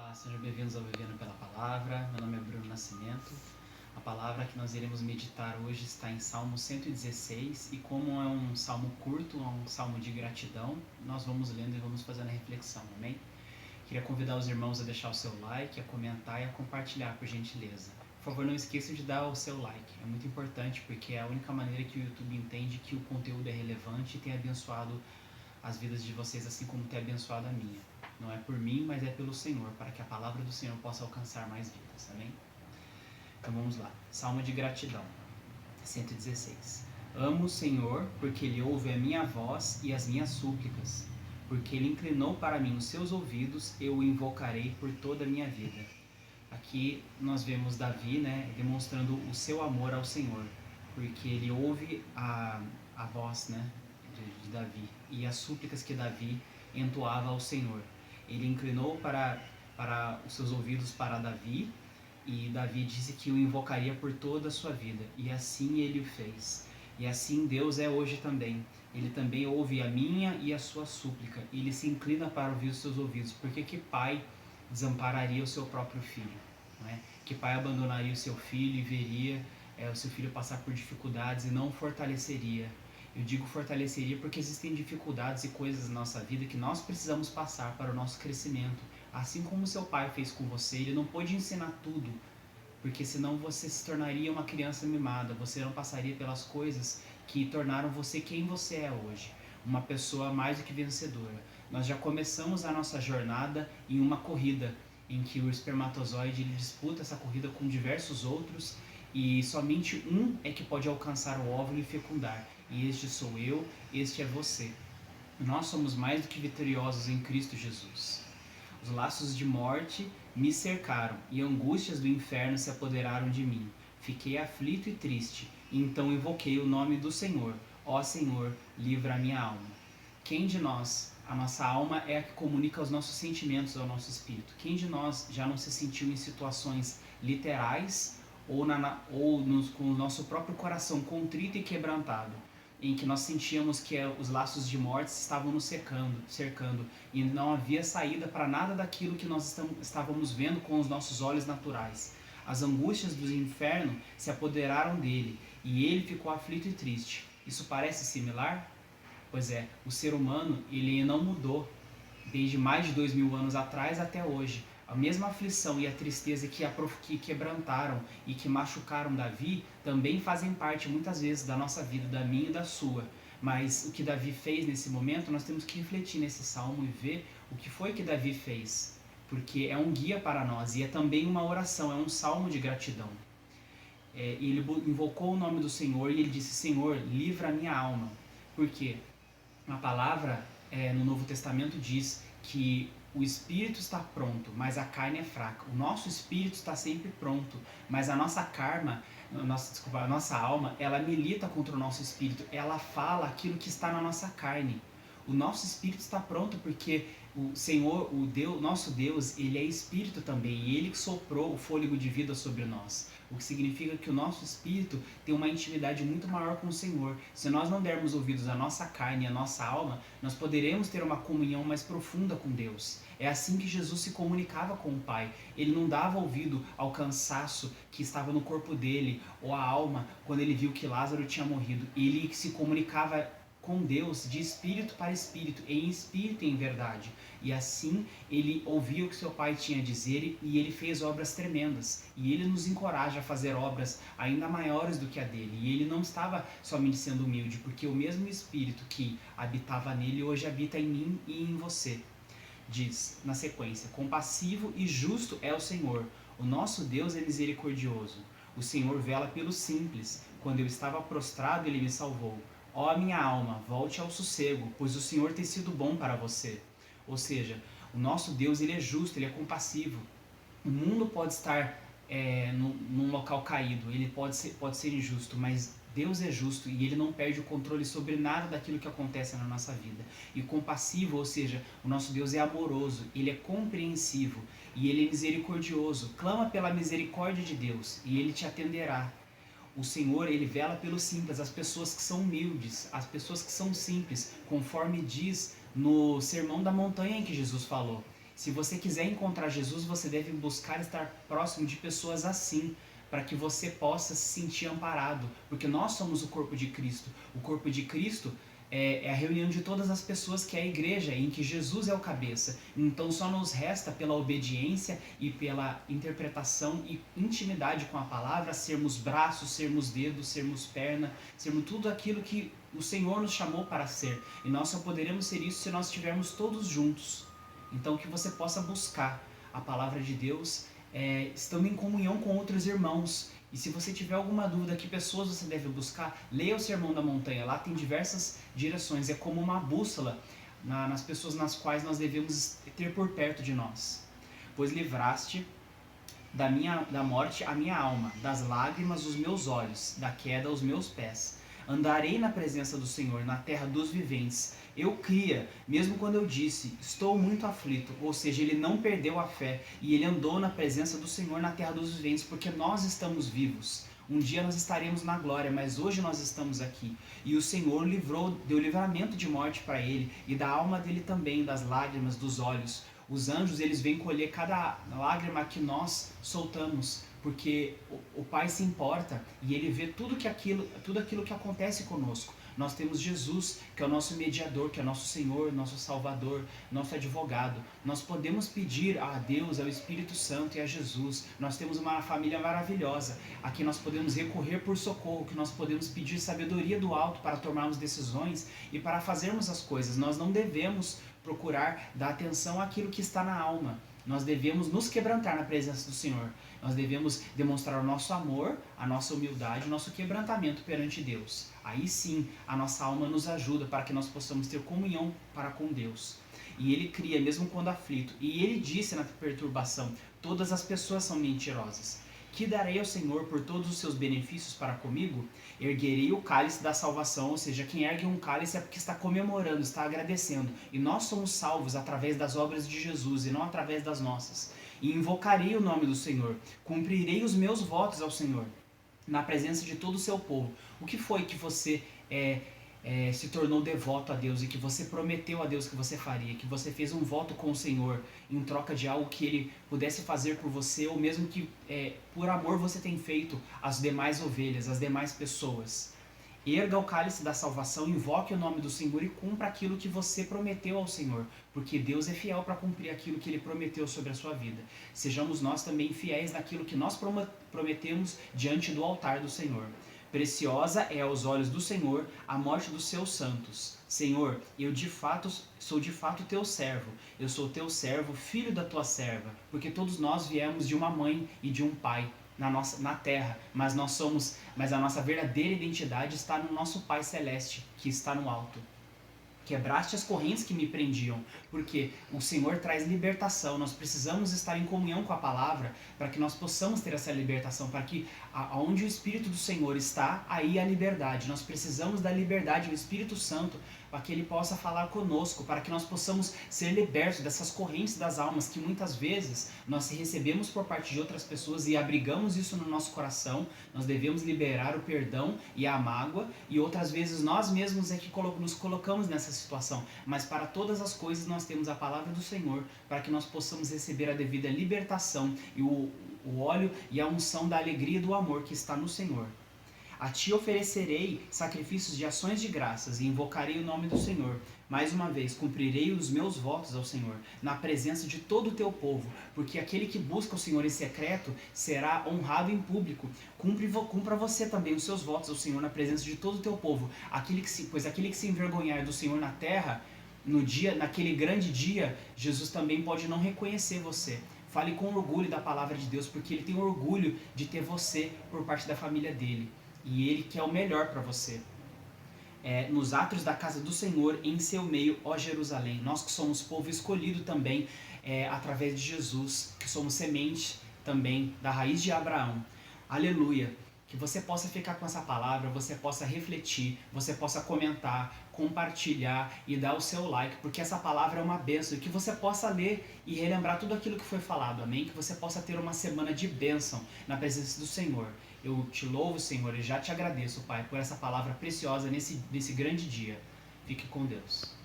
Olá, sejam bem-vindos ao Vivendo pela Palavra. Meu nome é Bruno Nascimento. A palavra que nós iremos meditar hoje está em Salmo 116 e como é um salmo curto, é um salmo de gratidão, nós vamos lendo e vamos fazendo a reflexão, amém? Queria convidar os irmãos a deixar o seu like, a comentar e a compartilhar, por gentileza. Por favor, não esqueçam de dar o seu like, é muito importante porque é a única maneira que o YouTube entende que o conteúdo é relevante e tem abençoado as vidas de vocês assim como tem abençoado a minha. Não é por mim, mas é pelo Senhor, para que a palavra do Senhor possa alcançar mais vidas, amém? Então vamos lá, Salmo de Gratidão, 116. Amo o Senhor, porque Ele ouve a minha voz e as minhas súplicas. Porque Ele inclinou para mim os seus ouvidos, eu o invocarei por toda a minha vida. Aqui nós vemos Davi, demonstrando o seu amor ao Senhor, porque ele ouve a voz, de Davi e as súplicas que Davi entoava ao Senhor. Ele inclinou para os seus ouvidos para Davi, e Davi disse que o invocaria por toda a sua vida, e assim ele o fez. E assim Deus é hoje também. Ele também ouve a minha e a sua súplica, e ele se inclina para ouvir os seus ouvidos, porque que pai desampararia o seu próprio filho? Não é? Que pai abandonaria o seu filho e veria o seu filho passar por dificuldades e não fortaleceria? Eu digo fortaleceria porque existem dificuldades e coisas na nossa vida que nós precisamos passar para o nosso crescimento. Assim como seu pai fez com você, ele não pôde ensinar tudo, porque senão você se tornaria uma criança mimada, você não passaria pelas coisas que tornaram você quem você é hoje, uma pessoa mais do que vencedora. Nós já começamos a nossa jornada em uma corrida, em que o espermatozoide ele disputa essa corrida com diversos outros, e somente um é que pode alcançar o óvulo e fecundar. E este sou eu, este é você. Nós somos mais do que vitoriosos em Cristo Jesus. Os laços de morte me cercaram e angústias do inferno se apoderaram de mim. Fiquei aflito e triste, então invoquei o nome do Senhor. Ó Senhor, livra a minha alma. Quem de nós, a nossa alma é a que comunica os nossos sentimentos ao nosso espírito? Quem de nós já não se sentiu em situações literais ou com o nosso próprio coração contrito e quebrantado, em que nós sentíamos que os laços de morte estavam nos cercando e não havia saída para nada daquilo que nós estávamos vendo com os nossos olhos naturais. As angústias do inferno se apoderaram dele e ele ficou aflito e triste. Isso parece similar? Pois é, o ser humano ele não mudou desde mais de 2000 anos atrás até hoje. A mesma aflição e a tristeza que quebrantaram e que machucaram Davi também fazem parte muitas vezes da nossa vida, da minha e da sua. Mas o que Davi fez nesse momento, nós temos que refletir nesse salmo e ver o que foi que Davi fez. Porque é um guia para nós e é também uma oração, é um salmo de gratidão. Ele invocou o nome do Senhor e ele disse: Senhor, livra a minha alma. Por quê? A palavra no Novo Testamento diz que o espírito está pronto, mas a carne é fraca. O nosso espírito está sempre pronto, mas a nossa a nossa alma, ela milita contra o nosso espírito. Ela fala aquilo que está na nossa carne. O nosso espírito está pronto porque o Senhor, nosso Deus, ele é espírito também, e ele que soprou o fôlego de vida sobre nós. O que significa que o nosso espírito tem uma intimidade muito maior com o Senhor. Se nós não dermos ouvidos à nossa carne e à nossa alma, nós poderemos ter uma comunhão mais profunda com Deus. É assim que Jesus se comunicava com o Pai. Ele não dava ouvido ao cansaço que estava no corpo dele, ou à alma, quando ele viu que Lázaro tinha morrido. Ele se comunicava com Deus de espírito para espírito, em espírito e em verdade. E assim ele ouvia o que seu pai tinha a dizer e ele fez obras tremendas. E ele nos encoraja a fazer obras ainda maiores do que a dele. E ele não estava somente sendo humilde, porque o mesmo espírito que habitava nele hoje habita em mim e em você. Diz na sequência: compassivo e justo é o Senhor. O nosso Deus é misericordioso. O Senhor vela pelos simples. Quando eu estava prostrado, ele me salvou. Ó minha alma, volte ao sossego, pois o Senhor tem sido bom para você. Ou seja, o nosso Deus ele é justo, ele é compassivo. O mundo pode estar num local caído, ele pode ser injusto, mas Deus é justo e ele não perde o controle sobre nada daquilo que acontece na nossa vida. E compassivo, ou seja, o nosso Deus é amoroso, ele é compreensivo e ele é misericordioso. Clama pela misericórdia de Deus e ele te atenderá. O Senhor, ele vela pelos simples, as pessoas que são humildes, as pessoas que são simples, conforme diz no Sermão da Montanha em que Jesus falou. Se você quiser encontrar Jesus, você deve buscar estar próximo de pessoas assim, para que você possa se sentir amparado, porque nós somos o corpo de Cristo. O corpo de Cristo é a reunião de todas as pessoas que é a igreja, em que Jesus é o cabeça. Então só nos resta, pela obediência e pela interpretação e intimidade com a palavra, sermos braços, sermos dedos, sermos perna, sermos tudo aquilo que o Senhor nos chamou para ser. E nós só poderemos ser isso se nós estivermos todos juntos. Então que você possa buscar a palavra de Deus, estando em comunhão com outros irmãos. E se você tiver alguma dúvida que pessoas você deve buscar, leia o Sermão da Montanha. Lá tem diversas direções, é como uma bússola nas pessoas nas quais nós devemos ter por perto de nós. Pois livraste da morte a minha alma, das lágrimas os meus olhos, da queda os meus pés. Andarei na presença do Senhor, na terra dos viventes. Eu cria, mesmo quando eu disse, estou muito aflito. Ou seja, ele não perdeu a fé e ele andou na presença do Senhor na terra dos viventes, porque nós estamos vivos. Um dia nós estaremos na glória, mas hoje nós estamos aqui. E o Senhor deu livramento de morte para ele, e da alma dele também, das lágrimas, dos olhos. Os anjos, eles vêm colher cada lágrima que nós soltamos, porque o Pai se importa e ele vê tudo aquilo que acontece conosco. Nós temos Jesus, que é o nosso mediador, que é o nosso Senhor, nosso Salvador, nosso advogado. Nós podemos pedir a Deus, ao Espírito Santo e a Jesus. Nós temos uma família maravilhosa, a quem nós podemos recorrer por socorro, que nós podemos pedir sabedoria do alto para tomarmos decisões e para fazermos as coisas. Nós não devemos procurar dar atenção àquilo que está na alma. Nós devemos nos quebrantar na presença do Senhor. Nós devemos demonstrar o nosso amor, a nossa humildade, o nosso quebrantamento perante Deus. Aí sim, a nossa alma nos ajuda para que nós possamos ter comunhão para com Deus. E ele cria, mesmo quando aflito. E ele disse na perturbação, todas as pessoas são mentirosas. Que darei ao Senhor por todos os seus benefícios para comigo? Erguerei o cálice da salvação, ou seja, quem ergue um cálice é porque está comemorando, está agradecendo. E nós somos salvos através das obras de Jesus e não através das nossas. E invocarei o nome do Senhor, cumprirei os meus votos ao Senhor, na presença de todo o seu povo. O que foi que você se tornou devoto a Deus e que você prometeu a Deus que você faria, que você fez um voto com o Senhor em troca de algo que Ele pudesse fazer por você, ou mesmo que por amor você tem feito às demais ovelhas, às demais pessoas? Erga o cálice da salvação, invoque o nome do Senhor e cumpra aquilo que você prometeu ao Senhor, porque Deus é fiel para cumprir aquilo que Ele prometeu sobre a sua vida. Sejamos nós também fiéis naquilo que nós prometemos diante do altar do Senhor. Preciosa é aos olhos do Senhor a morte dos seus santos. Senhor, eu sou de fato teu servo. Eu sou teu servo, filho da tua serva, porque todos nós viemos de uma mãe e de um pai na terra, mas a nossa verdadeira identidade está no nosso Pai Celeste, que está no alto. Quebraste as correntes que me prendiam, porque o Senhor traz libertação. Nós precisamos estar em comunhão com a palavra para que nós possamos ter essa libertação, para que onde o Espírito do Senhor está, aí há liberdade. Nós precisamos da liberdade do Espírito Santo para que Ele possa falar conosco, para que nós possamos ser libertos dessas correntes das almas que muitas vezes nós recebemos por parte de outras pessoas e abrigamos isso no nosso coração. Nós devemos liberar o perdão e a mágoa, e outras vezes nós mesmos é que nos colocamos nessa situação. Mas para todas as coisas nós temos a palavra do Senhor para que nós possamos receber a devida libertação e o óleo e a unção da alegria e do amor que está no Senhor. A ti oferecerei sacrifícios de ações de graças e invocarei o nome do Senhor. Mais uma vez, cumprirei os meus votos ao Senhor, na presença de todo o teu povo, porque aquele que busca o Senhor em secreto será honrado em público. Cumpra você também os seus votos ao Senhor na presença de todo o teu povo. Pois aquele que se envergonhar do Senhor na terra, naquele grande dia, Jesus também pode não reconhecer você. Fale com orgulho da palavra de Deus, porque Ele tem orgulho de ter você por parte da família dele. E Ele quer o melhor para você. Nos átrios da casa do Senhor, em seu meio, ó Jerusalém. Nós que somos povo escolhido também através de Jesus, que somos semente também da raiz de Abraão. Aleluia! Que você possa ficar com essa palavra, você possa refletir, você possa comentar, compartilhar e dar o seu like, porque essa palavra é uma bênção, e que você possa ler e relembrar tudo aquilo que foi falado, amém? Que você possa ter uma semana de bênção na presença do Senhor. Eu te louvo, Senhor, e já te agradeço, Pai, por essa palavra preciosa nesse grande dia. Fique com Deus.